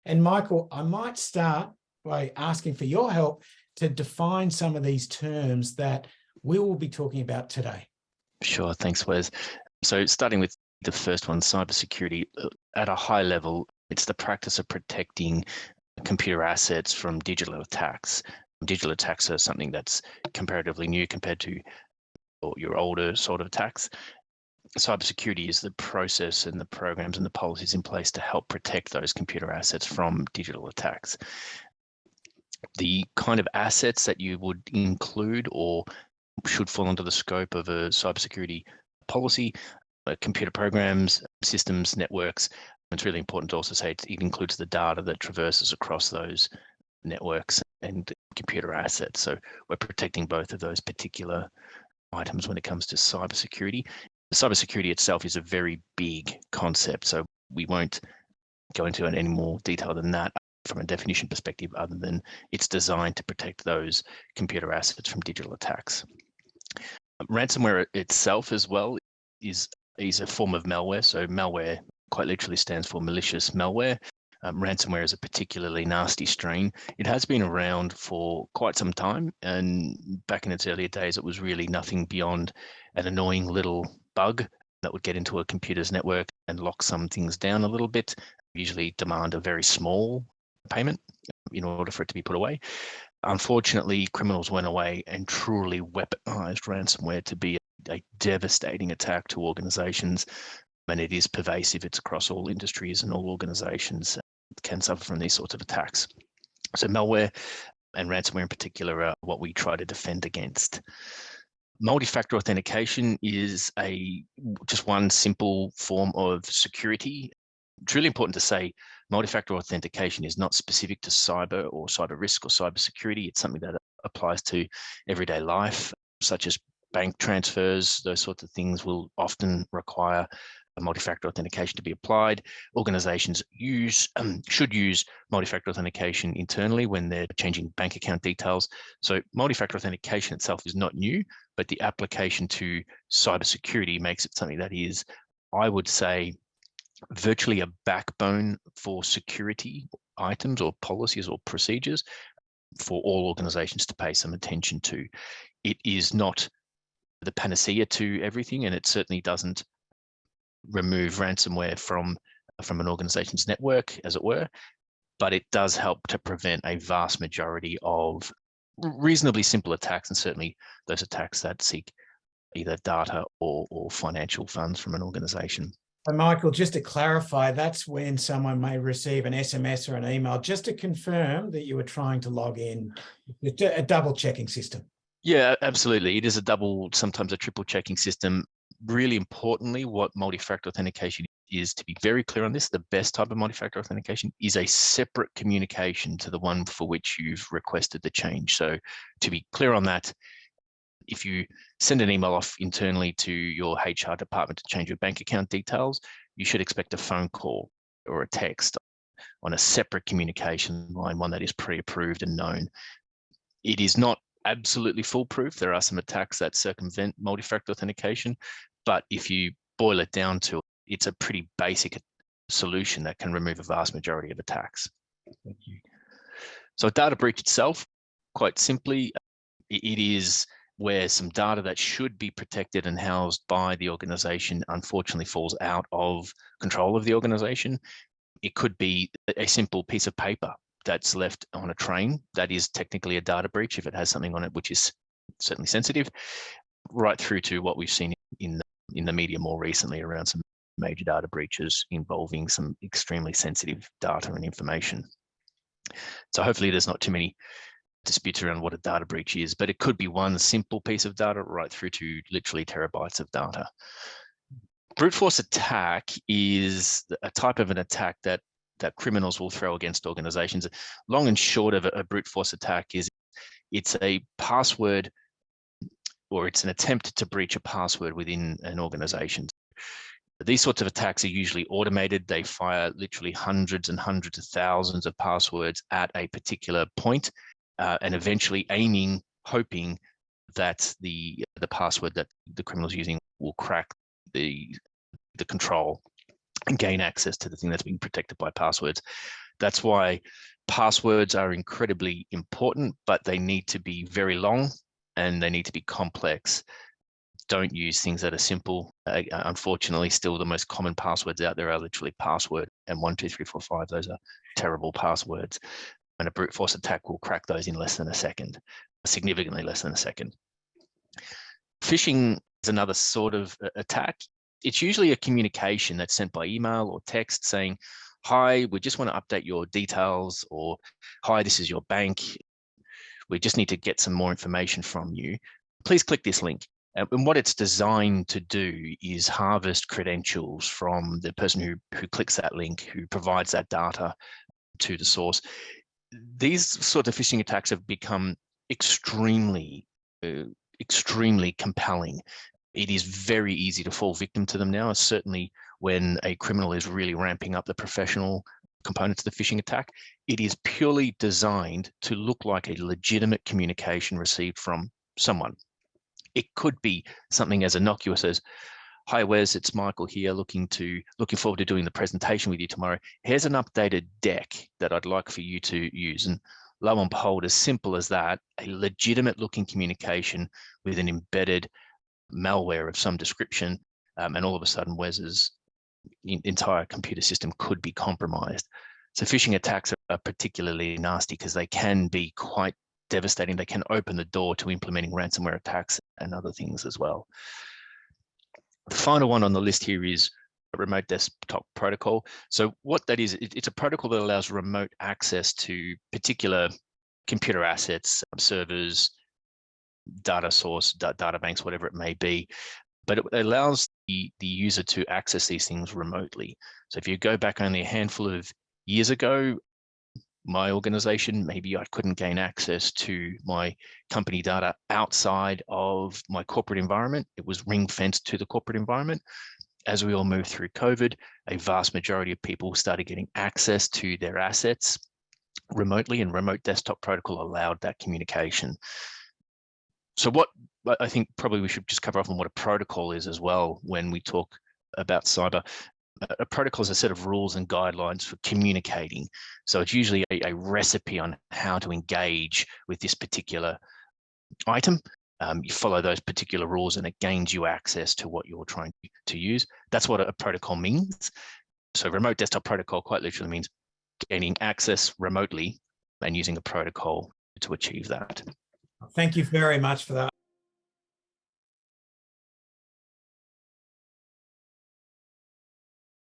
And Michael, I might start by asking for your help to define some of these terms that we will be talking about today. Sure, thanks, Wes. So starting with the first one, cybersecurity, at a high level, it's the practice of protecting computer assets from digital attacks. Digital attacks are something that's comparatively new compared to your older sort of attacks. Cybersecurity is the process and the programs and the policies in place to help protect those computer assets from digital attacks. The kind of assets that you would include or should fall under the scope of a cybersecurity policy, computer programs, systems, networks. It's really important to also say it includes the data that traverses across those networks and computer assets. So we're protecting both of those particular items when it comes to cybersecurity. Cybersecurity itself is a very big concept, so we won't go into any more detail than that from a definition perspective, other than it's designed to protect those computer assets from digital attacks. Ransomware itself as well is a form of malware. So malware quite literally stands for malicious malware. Ransomware is a particularly nasty strain. It has been around for quite some time, and back in its earlier days, it was really nothing beyond an annoying little bug that would get into a computer's network and lock some things down a little bit, usually demand a very small payment in order for it to be put away. Unfortunately, criminals went away and truly weaponized ransomware to be a devastating attack to organizations, and it is pervasive. It's across all industries, and all organizations can suffer from these sorts of attacks. So malware and ransomware in particular are what we try to defend against. Multi-factor authentication is just one simple form of security. It's really important to say multi-factor authentication is not specific to cyber or cyber risk or cyber security. It's something that applies to everyday life, such as bank transfers. Those sorts of things will often require a multi-factor authentication to be applied. Organizations should use multi-factor authentication internally when they're changing bank account details. So multi-factor authentication itself is not new, but the application to cybersecurity makes it something that is, I would say, virtually a backbone for security items or policies or procedures for all organizations to pay some attention to. It is not the panacea to everything, and it certainly doesn't remove ransomware from an organization's network, as it were, but it does help to prevent a vast majority of reasonably simple attacks, and certainly those attacks that seek either data or financial funds from an organization. And Michael, just to clarify, that's when someone may receive an SMS or an email just to confirm that you were trying to log in. It's a double checking system. Yeah, absolutely. It is a double, sometimes a triple checking system. Really importantly, what multi-factor authentication is, to be very clear on this, the best type of multi-factor authentication is a separate communication to the one for which you've requested the change. So to be clear on that, if you send an email off internally to your HR department to change your bank account details, you should expect a phone call or a text on a separate communication line, one that is pre-approved and known. It is not absolutely foolproof. There are some attacks that circumvent multi-factor authentication, but if you boil it down to it, it's a pretty basic solution that can remove a vast majority of attacks. Thank you. So a data breach itself, quite simply, it is where some data that should be protected and housed by the organization unfortunately falls out of control of the organization. It could be a simple piece of paper that's left on a train. That is technically a data breach if it has something on it which is certainly sensitive, right through to what we've seen in the media more recently around some major data breaches involving some extremely sensitive data and information. So hopefully there's not too many disputes around what a data breach is, but it could be one simple piece of data right through to literally terabytes of data. Brute force attack is a type of an attack that criminals will throw against organizations. Long and short of a brute force attack is it's a password, or it's an attempt to breach a password within an organization. These sorts of attacks are usually automated. They fire literally hundreds and hundreds of thousands of passwords at a particular point, and eventually hoping that the password that the criminal's using will crack the control and gain access to the thing that's being protected by passwords. That's why passwords are incredibly important, but they need to be very long and they need to be complex. Don't use things that are simple. Unfortunately, still the most common passwords out there are literally password and 1, 2, 3, 4, 5. Those are terrible passwords. And a brute force attack will crack those in less than a second, significantly less than a second. Phishing is another sort of attack. It's usually a communication that's sent by email or text saying, hi, we just want to update your details, or hi, this is your bank. We just need to get some more information from you. Please click this link. And what it's designed to do is harvest credentials from the person who clicks that link, who provides that data to the source. These sort of phishing attacks have become extremely compelling. It is very easy to fall victim to them now, certainly when a criminal is really ramping up the professional components of the phishing attack. It is purely designed to look like a legitimate communication received from someone. It could be something as innocuous as, hi Wes, it's Michael here, looking forward to doing the presentation with you tomorrow. Here's an updated deck that I'd like for you to use. And lo and behold, as simple as that, a legitimate looking communication with an embedded malware of some description, and all of a sudden Wes's entire computer system could be compromised. So phishing attacks are particularly nasty because they can be quite devastating. They can open the door to implementing ransomware attacks and other things as well. The final one on the list here is a remote desktop protocol. So what that is, it's a protocol that allows remote access to particular computer assets, servers, data source, data banks, whatever it may be. But it allows the user to access these things remotely. So if you go back only a handful of years ago, my organization, maybe I couldn't gain access to my company data outside of my corporate environment. It was ring fenced to the corporate environment. As we all moved through COVID, a vast majority of people started getting access to their assets remotely, and remote desktop protocol allowed that communication. So what I think probably we should just cover off on what a protocol is as well when we talk about cyber. A protocol is a set of rules and guidelines for communicating. So it's usually a recipe on how to engage with this particular item. You follow those particular rules and it gains you access to what you're trying to use. That's what a protocol means. So remote desktop protocol quite literally means gaining access remotely and using a protocol to achieve that. Thank you very much for that